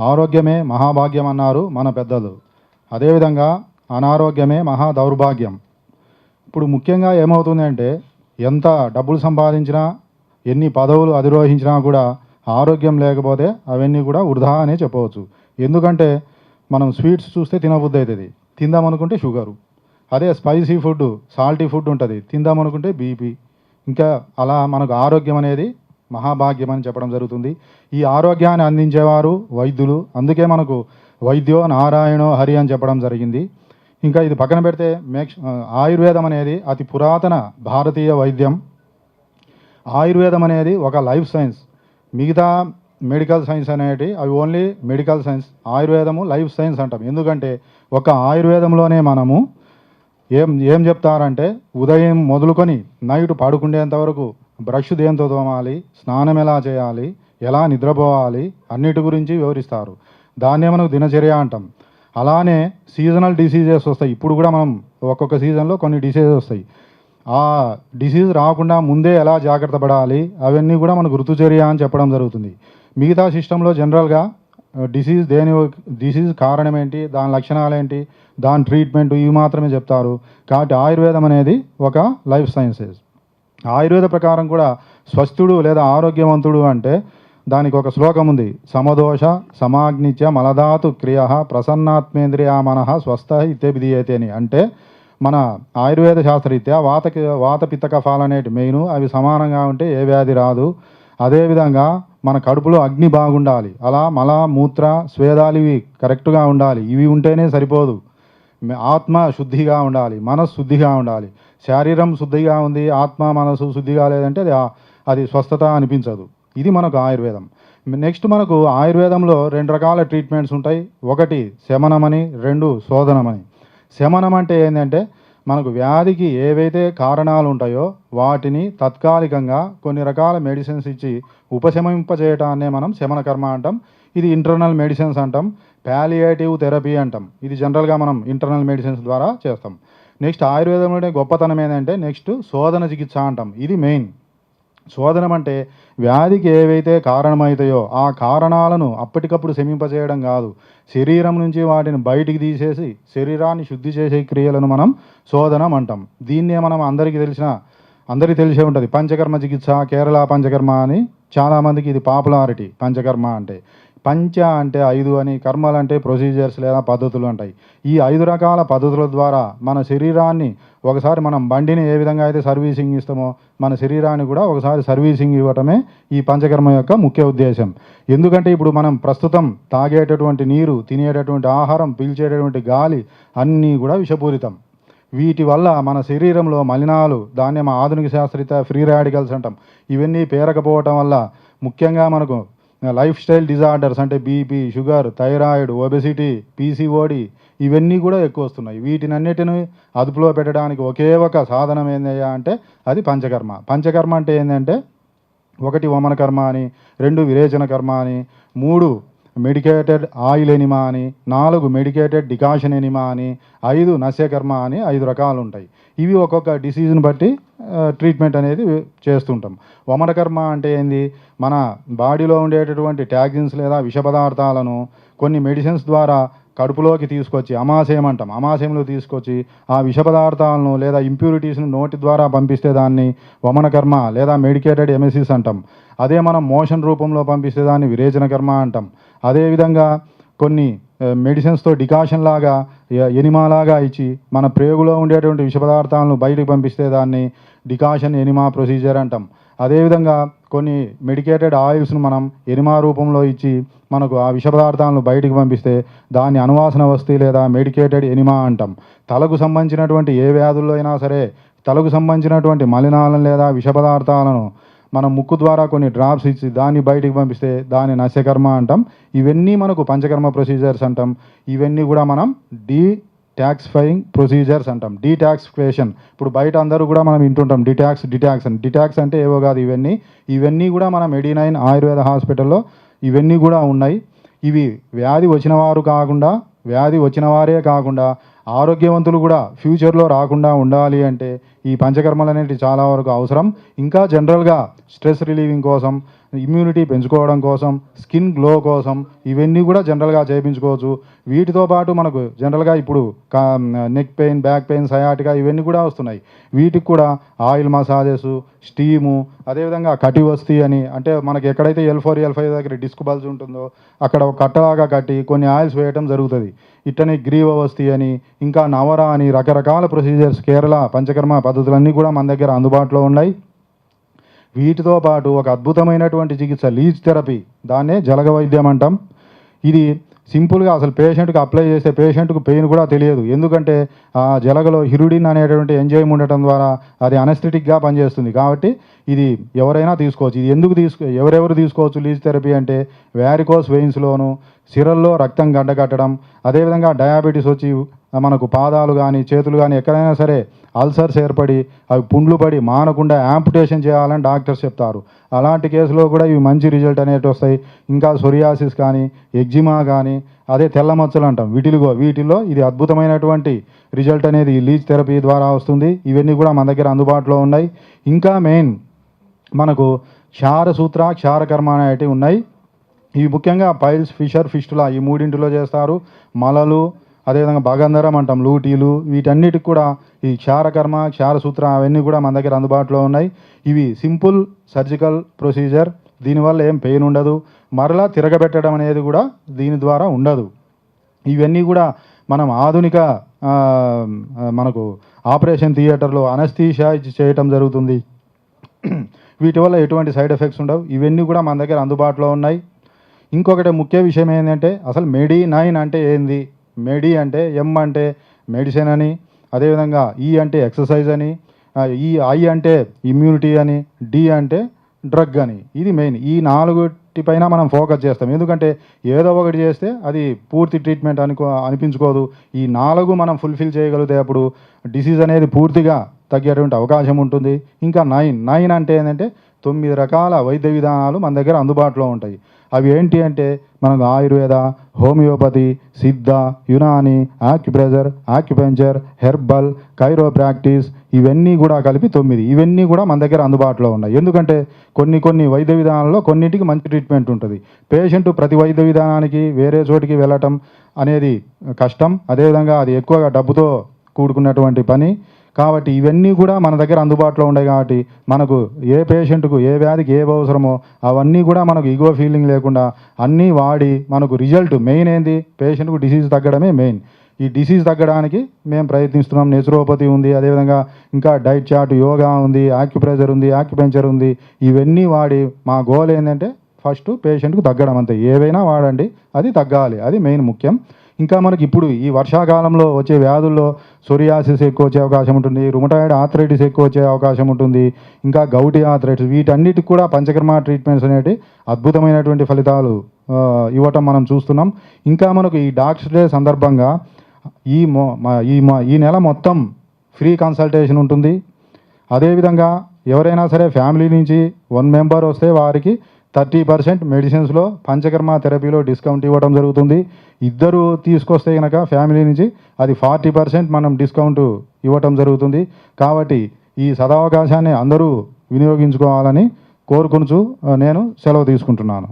ఆరోగ్యమే మహాభాగ్యం అన్నారు మన పెద్దలు. అదేవిధంగా అనారోగ్యమే మహా దౌర్భాగ్యం. ఇప్పుడు ముఖ్యంగా ఏమవుతుందంటే ఎంత డబ్బులు సంపాదించినా ఎన్ని పదవులు అధిరోహించినా కూడా ఆరోగ్యం లేకపోతే అవన్నీ కూడా వృధా అనే చెప్పవచ్చు. ఎందుకంటే మనం స్వీట్స్ చూస్తే తినబుద్ధి అవుతుంది, తిందామనుకుంటే షుగరు. అదే స్పైసీ ఫుడ్, సాల్టీ ఫుడ్ ఉంటుంది, తిందామనుకుంటే బీపీ. ఇంకా అలా మనకు ఆరోగ్యం అనేది మహాభాగ్యం అని చెప్పడం జరుగుతుంది. ఈ ఆరోగ్యాన్ని అందించేవారు వైద్యులు. అందుకే మనకు వైద్యో నారాయణో హరి అని చెప్పడం జరిగింది. ఇంకా ఇది పక్కన పెడితే ఆయుర్వేదం అనేది అతి పురాతన భారతీయ వైద్యం. ఆయుర్వేదం అనేది ఒక లైఫ్ సైన్స్. మిగతా మెడికల్ సైన్స్ అనేవి అవి ఓన్లీ మెడికల్ సైన్స్. ఆయుర్వేదము లైఫ్ సైన్స్ అంటాం. ఎందుకంటే ఒక ఆయుర్వేదంలోనే మనము ఏం చెప్తారంటే ఉదయం మొదలుకొని నైట్ పడుకునేంత వరకు బ్రష్ దేంతో తోమాలి, స్నానం ఎలా చేయాలి, ఎలా నిద్రపోవాలి అన్నిటి గురించి వివరిస్తారు. దాన్నే మనకు దినచర్య అంటాం. అలానే సీజనల్ డిసీజెస్ వస్తాయి. ఇప్పుడు కూడా మనం ఒక్కొక్క సీజన్లో కొన్ని డిసీజెస్ వస్తాయి. ఆ డిసీజ్ రాకుండా ముందే ఎలా జాగ్రత్త పడాలి అవన్నీ కూడా మనకు ఋతుచర్య అని చెప్పడం జరుగుతుంది. మిగతా సిస్టంలో జనరల్గా డిసీజ్ కారణం ఏంటి, దాని లక్షణాలు ఏంటి, దాని ట్రీట్మెంట్ ఇవి మాత్రమే చెప్తారు. కాబట్టి ఆయుర్వేదం అనేది ఒక లైఫ్ సైన్సెస్. ఆయుర్వేద ప్రకారం కూడా స్వస్థుడు లేదా ఆరోగ్యవంతుడు అంటే దానికి ఒక శ్లోకం ఉంది. సమదోష సమాగ్నిత్య మలధాతు క్రియ ప్రసన్నాత్మేంద్రియ మనః స్వస్థ ఇత్యభిధీయతే అని. అంటే మన ఆయుర్వేద శాస్త్రరీత్యా వాత పిత్త కఫాలు అనేటి మెయిన్, అవి సమానంగా ఉంటే ఏ వ్యాధి రాదు. అదేవిధంగా మన కడుపులో అగ్ని బాగుండాలి, అలా మల మూత్ర స్వేదాలు ఇవి కరెక్ట్గా ఉండాలి. ఇవి ఉంటేనే సరిపోదు. ఆత్మ శుద్ధిగా ఉండాలి, మనసు శుద్ధిగా ఉండాలి. శరీరం శుద్ధిగా ఉంది, ఆత్మ మనసు శుద్ధిగా లేదంటే అది స్వస్థత అనిపించదు. ఇది మనకు ఆయుర్వేదం. నెక్స్ట్ మనకు ఆయుర్వేదంలో 2 రకాల ట్రీట్మెంట్స్ ఉంటాయి. ఒకటి శమనమని, 2 శోధనమని. శమనం అంటే ఏంటంటే మనకు వ్యాధికి ఏవైతే కారణాలు ఉంటాయో వాటిని తాత్కాలికంగా కొన్ని రకాల మెడిసిన్స్ ఇచ్చి ఉపశమింపజేయటాన్నే మనం శమన కర్మ అంటాం. ఇది ఇంటర్నల్ మెడిసిన్స్ అంటాం, ప్యాలియేటివ్ థెరపీ అంటాం. ఇది జనరల్గా మనం ఇంటర్నల్ మెడిసిన్స్ ద్వారా చేస్తాం. నెక్స్ట్ ఆయుర్వేదంలోనే గొప్పతనం ఏంటంటే నెక్స్ట్ శోధన చికిత్స అంటాం. ఇది మెయిన్. శోధనం అంటే వ్యాధికి ఏవైతే కారణమవుతాయో ఆ కారణాలను అప్పటికప్పుడు శమింపజేయడం కాదు, శరీరం నుంచి వాటిని బయటికి తీసేసి శరీరాన్ని శుద్ధి చేసే క్రియలను మనం శోధనం అంటాం. దీన్నే మనం అందరికీ తెలిసే ఉంటుంది పంచకర్మ చికిత్స, కేరళ పంచకర్మ అని. చాలామందికి ఇది పాపులారిటీ. పంచకర్మ అంటే పంచ అంటే 5 అని, కర్మలు అంటే ప్రొసీజర్స్ లేదా పద్ధతులు అంటాయి. ఈ 5 రకాల పద్ధతుల ద్వారా మన శరీరాన్ని ఒకసారి మనం బండిని ఏ విధంగా అయితే సర్వీసింగ్ ఇస్తామో మన శరీరాన్ని కూడా ఒకసారి సర్వీసింగ్ ఇవ్వటమే ఈ పంచకర్మ యొక్క ముఖ్య ఉద్దేశం. ఎందుకంటే ఇప్పుడు మనం ప్రస్తుతం తాగేటటువంటి నీరు, తినేటటువంటి ఆహారం, పీల్చేటటువంటి గాలి అన్నీ కూడా విషపూరితం. వీటి వల్ల మన శరీరంలో మలినాలు, దాన్ని మా ఆధునిక శాస్త్రీయత ఫ్రీ రాడికల్స్ అంటాం, ఇవన్నీ పేరకపోవటం వల్ల ముఖ్యంగా మనకు లైఫ్ స్టైల్ డిజార్డర్స్ అంటే BP, sugar, thyroid, obesity, PCOD ఇవన్నీ కూడా ఎక్కువ వస్తున్నాయి. వీటినన్నిటిని అదుపులో పెట్టడానికి ఒకే ఒక సాధనం ఏందయ్యా అంటే అది పంచకర్మ. పంచకర్మ అంటే ఏంటంటే 1 వమన కర్మ అని, 2 విరేచన కర్మ అని, 3 మెడికేటెడ్ ఆయిల్ ఎనిమా అని, 4 మెడికేటెడ్ డికాషన్ ఎనిమా అని, 5 నస్యకర్మ అని 5 రకాలు ఉంటాయి. ఇవి ఒక్కొక్క డిసీజ్ని బట్టి ట్రీట్మెంట్ అనేది చేస్తుంటాం. వమన కర్మ అంటే ఏంది, మన బాడీలో ఉండేటటువంటి టాక్సిన్స్ లేదా విష పదార్థాలను కొన్ని మెడిసిన్స్ ద్వారా కడుపులోకి తీసుకొచ్చి అమాశయం అంటాం, అమాశయంలో తీసుకొచ్చి ఆ విష పదార్థాలను లేదా ఇంప్యూరిటీస్ని నోటి ద్వారా పంపిస్తే దాన్ని వమన కర్మ లేదా మెడికేటెడ్ ఎమెసిస్ అంటాం. అదే మనం మోషన్ రూపంలో పంపిస్తే దాన్ని విరేచన కర్మ అంటాం. అదేవిధంగా కొన్ని మెడిసిన్స్తో డికాషన్ లాగా ఎనిమాలాగా ఇచ్చి మన ప్రేగులో ఉండేటువంటి విష పదార్థాలను బయటకు పంపిస్తే దాన్ని డికాషన్ ఎనిమా ప్రొసీజర్ అంటాం. అదేవిధంగా కొన్ని మెడికేటెడ్ ఆయిల్స్ను మనం ఎనిమా రూపంలో ఇచ్చి మనకు ఆ విష పదార్థాలను బయటికి పంపిస్తే దాన్ని అనువాసన వస్తీ లేదా మెడికేటెడ్ ఎనిమా అంటాం. తలకు సంబంధించినటువంటి ఏ వ్యాధుల్లో అయినా సరే తలకు సంబంధించినటువంటి మలినాలను లేదా విష పదార్థాలను మనం ముక్కు ద్వారా కొన్ని డ్రాప్స్ ఇచ్చి దాన్ని బయటికి పంపిస్తే దాన్ని నస్యకర్మ అంటాం. ఇవన్నీ మనకు పంచకర్మ ప్రొసీజర్స్ అంటాం. ఇవన్నీ కూడా మనం డీటాక్సిఫైయింగ్ ప్రొసీజర్స్ అంటాం. డీటాక్సిఫికేషన్ ఇప్పుడు బయట అందరూ కూడా మనం వింటుంటాం డిటాక్స్ అని. డిటాక్స్ అంటే ఏవో కాదు, ఇవన్నీ కూడా మన మెడి9 ఆయుర్వేద హాస్పిటల్లో ఇవన్నీ కూడా ఉన్నాయి. ఇవి వ్యాధి వచ్చిన వారే కాకుండా ఆరోగ్యవంతులు కూడా ఫ్యూచర్లో రాకుండా ఉండాలి అంటే ఈ పంచకర్మలు అనేవి చాలా వరకు అవసరం. ఇంకా జనరల్గా స్ట్రెస్ రిలీవింగ్ కోసం ఇమ్యూనిటీ పెంచుకోవడం కోసం, స్కిన్ గ్లో కోసం ఇవన్నీ కూడా జనరల్గా చేయించుకోవచ్చు. వీటితో పాటు మనకు జనరల్గా ఇప్పుడు neck pain, back pain, sciatica ఇవన్నీ కూడా వస్తున్నాయి. వీటికి కూడా ఆయిల్ మసాజెస్, స్టీము, అదేవిధంగా కటివస్తి అని, అంటే మనకి ఎక్కడైతే L4, L5 దగ్గర డిస్క్ బల్జ్ ఉంటుందో అక్కడ ఒక కట్టలాగా కట్టి కొన్ని ఆయిల్స్ వేయటం జరుగుతుంది. ఇట్టనే గ్రీవవస్తి అని, ఇంకా నవర అని రకరకాల ప్రొసీజర్స్, కేరళ పంచకర్మ పద్ధతులన్నీ కూడా మన దగ్గర అందుబాటులో ఉన్నాయి. వీటితో పాటు ఒక అద్భుతమైనటువంటి చికిత్స లీచ్ థెరపీ, దాన్నే జలగ వైద్యం అంటాం. ఇది సింపుల్గా అసలు పేషెంట్కి అప్లై చేస్తే పేషెంట్కు పెయిన్ కూడా తెలియదు. ఎందుకంటే ఆ జలగలో హిరుడిన్ అనేటువంటి ఎంజైమ్ ఉండటం ద్వారా అది అనస్థెటిక్గా పనిచేస్తుంది. కాబట్టి ఇది ఎవరైనా తీసుకోవచ్చు. ఇది ఎందుకు ఎవరెవరు తీసుకోవచ్చు లీచ్ థెరపీ అంటే, వ్యారికోస్ వెయిన్స్లోను, సిరల్లో రక్తం గడ్డకట్టడం, అదేవిధంగా డయాబెటీస్ వచ్చి మనకు పాదాలు కానీ చేతులు కానీ ఎక్కడైనా సరే అల్సర్స్ ఏర్పడి అవి పుండ్లు పడి మానకుండా యాంపుటేషన్ చేయాలని డాక్టర్స్ చెప్తారు. అలాంటి కేసులో కూడా ఇవి మంచి రిజల్ట్ అనేవి వస్తాయి. ఇంకా సొరియాసిస్ కానీ, ఎగ్జిమా కానీ, అదే తెల్ల మచ్చలు అంటాం, వీటిల్లో ఇది అద్భుతమైనటువంటి రిజల్ట్ అనేది లీచ్ థెరపీ ద్వారా వస్తుంది. ఇవన్నీ కూడా మన దగ్గర అందుబాటులో ఉన్నాయి. ఇంకా మెయిన్ మనకు క్షారసూత్ర, క్షారకర్మ అనేటివి ఉన్నాయి. ఇవి ముఖ్యంగా పైల్స్, ఫిస్టులా ఈ మూడింటిలో చేస్తారు. మలలు, అదేవిధంగా భగంధరం అంటాం, లూటీలు, వీటన్నిటికి కూడా ఈ క్షారకర్మ, క్షారసూత్ర అవన్నీ కూడా మన దగ్గర అందుబాటులో ఉన్నాయి. ఇవి సింపుల్ సర్జికల్ ప్రొసీజర్. దీనివల్ల ఏం పెయిన్ ఉండదు. మరలా తిరగబెట్టడం అనేది కూడా దీని ద్వారా ఉండదు. ఇవన్నీ కూడా మనం ఆధునిక మనకు ఆపరేషన్ థియేటర్లో అనస్థీషియా చేయటం జరుగుతుంది. వీటి వల్ల ఎటువంటి సైడ్ ఎఫెక్ట్స్ ఉండవు. ఇవన్నీ కూడా మన దగ్గర అందుబాటులో ఉన్నాయి. ఇంకొకటి ముఖ్య విషయం ఏంటంటే, అసలు మెడి9 అంటే ఏంది? మెడి అంటే ఎం అంటే మెడిసిన్ అని, అదేవిధంగా ఈ అంటే ఎక్సర్సైజ్ అని, ఈ ఐ అంటే ఇమ్యూనిటీ అని, డి అంటే డ్రగ్ అని. ఇది మెయిన్. ఈ 4 పైన మనం ఫోకస్ చేస్తాం. ఎందుకంటే ఏదో ఒకటి చేస్తే అది పూర్తి ట్రీట్మెంట్ అనిపించుకోదు. ఈ 4 మనం ఫుల్ఫిల్ చేయగలిగితే అప్పుడు డిసీజ్ అనేది పూర్తిగా తగ్గేటువంటి అవకాశం ఉంటుంది. ఇంకా 9 అంటే ఏంటంటే 9 రకాల వైద్య విధానాలు మన దగ్గర అందుబాటులో ఉంటాయి. అవి ఏంటి అంటే మనకు ఆయుర్వేద, హోమియోపతి, సిద్ధ, యునాని, ఆక్యుప్రెషర్, ఆక్యుపెంచర్, హెర్బల్, కైరోప్రాక్టీస్ ఇవన్నీ కూడా కలిపి 9. ఇవన్నీ కూడా మన దగ్గర అందుబాటులో ఉన్నాయి. ఎందుకంటే కొన్ని వైద్య విధానాల్లో కొన్నింటికి మంచి ట్రీట్మెంట్ ఉంటుంది. పేషెంట్ ప్రతి వైద్య విధానానికి వేరే చోటికి వెళ్ళటం అనేది కష్టం. అదేవిధంగా అది ఎక్కువగా డబ్బుతో కూడుకున్నటువంటి పని. కాబట్టి ఇవన్నీ కూడా మన దగ్గర అందుబాటులో ఉన్నాయి. కాబట్టి మనకు ఏ పేషెంట్కు ఏ వ్యాధికి ఏ అవసరమో అవన్నీ కూడా మనకు ఈగో ఫీలింగ్ లేకుండా అన్నీ వాడి మనకు రిజల్ట్ మెయిన్ ఏంది, పేషెంట్కు డిసీజ్ తగ్గడమే మెయిన్. ఈ డిసీజ్ తగ్గడానికి మేము ప్రయత్నిస్తున్నాం. నేచురోపతి ఉంది, అదేవిధంగా ఇంకా డైట్ చార్ట్, యోగా ఉంది, ఆక్యుప్రెషర్ ఉంది, ఆక్యుపెంచర్ ఉంది. ఇవన్నీ వాడి మా గోల్ ఏంటంటే ఫస్ట్ పేషెంట్కు తగ్గడం. అంతే. ఏవైనా వాడండి, అది తగ్గాలి, అది మెయిన్ ముఖ్యం. ఇంకా మనకి ఇప్పుడు ఈ వర్షాకాలంలో వచ్చే వ్యాధుల్లో సొరియాసిస్ ఎక్కువ వచ్చే అవకాశం ఉంటుంది, రుమటాయిడ్ ఆర్థరైటిస్ ఎక్కువ వచ్చే అవకాశం ఉంటుంది, ఇంకా గౌటి ఆర్థరైటిస్. వీటన్నిటికి కూడా పంచకర్మ ట్రీట్మెంట్స్ అనేవి అద్భుతమైనటువంటి ఫలితాలు ఇవ్వటం మనం చూస్తున్నాం. ఇంకా మనకు ఈ డాక్టర్స్ డే సందర్భంగా ఈ నెల మొత్తం ఫ్రీ కన్సల్టేషన్ ఉంటుంది. అదేవిధంగా ఎవరైనా సరే ఫ్యామిలీ నుంచి 1 మెంబర్ వస్తే వారికి 30% మెడిసిన్స్లో పంచకర్మ థెరపీలో డిస్కౌంట్ ఇవ్వడం జరుగుతుంది. 2 తీసుకొస్తే కనుక ఫ్యామిలీ నుంచి అది 40% మనం డిస్కౌంట్ ఇవ్వటం జరుగుతుంది. కాబట్టి ఈ సదవకాశాన్ని అందరూ వినియోగించుకోవాలని కోరుకుంటూ నేను సెలవు తీసుకుంటున్నాను.